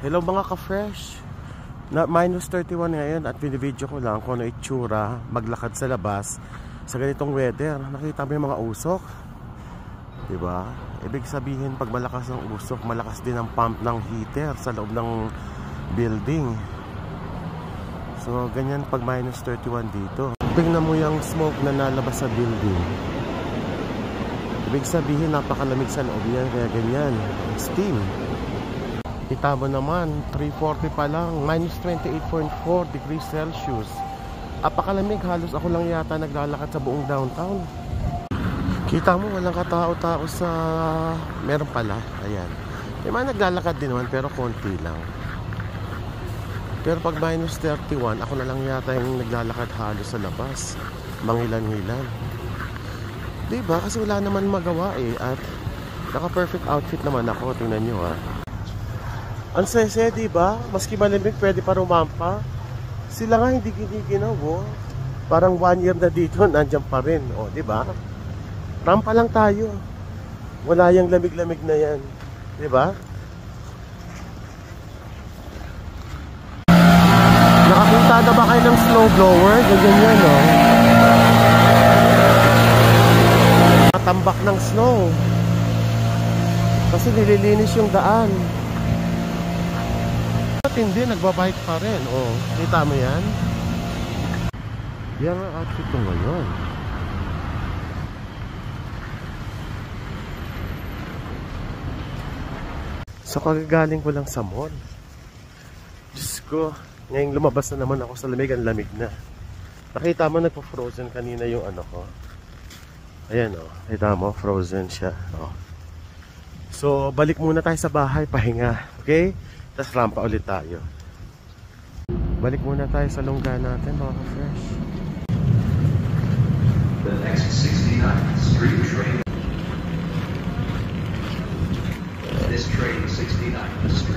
Hello mga ka-fresh. Na minus 31 ngayon at binibidyo ko lang kung ano itsura maglakad sa labas sa ganitong weather. Nakita mo yung mga usok? Diba? Ibig sabihin pag malakas ang usok, malakas din ang pump ng heater sa loob ng building. So ganyan pag minus 31 dito. Tingnan mo yung smoke na nalabas sa building. Ibig sabihin napakalamig sa loob niya, kaya ganyan. Steam. Kita mo naman, 340 pa lang, minus 28.4 degrees Celsius. Apakalamig, halos ako lang yata naglalakad sa buong downtown. Kita mo, walang katao-tao sa... Meron pala, ayan. May mga naglalakad din naman, pero konti lang. Pero pag minus 31, ako na lang yata yung naglalakad halos sa labas. Mangilan-hilan. Diba? Kasi wala naman magawa eh. At naka-perfect outfit naman ako, tingnan nyo ha. Ang sese, diba? Maski malamig, pwede pa rumampa. Sila nga hindi giniginaw, oh. Parang 1 year na dito, nandiyan pa rin, oh, diba? Rampa lang tayo. Wala yung lamig-lamig na yan, diba? Nakakita na ba kayo ng snow blower? Ganyan yan, oh. Matambak ng snow. Kasi nililinis yung daan. Hindi, nagbabike pa rin. Oh, kita mo yan? Yan ang outfit ko ngayon. So kagagaling ko lang sa mall. Diyos ko, ngayong lumabas na naman ako sa lamig, ang lamig na. Nakita mo nagpo-frozen kanina yung ano ko. Ayan oh, kita mo, frozen siya. Oh. So balik muna tayo sa bahay, pahinga. Okay? Tapos rampa ulit tayo. Balik muna tayo sa lungga natin mga ka-fresh. The next 69th Street train. This train 69th Street.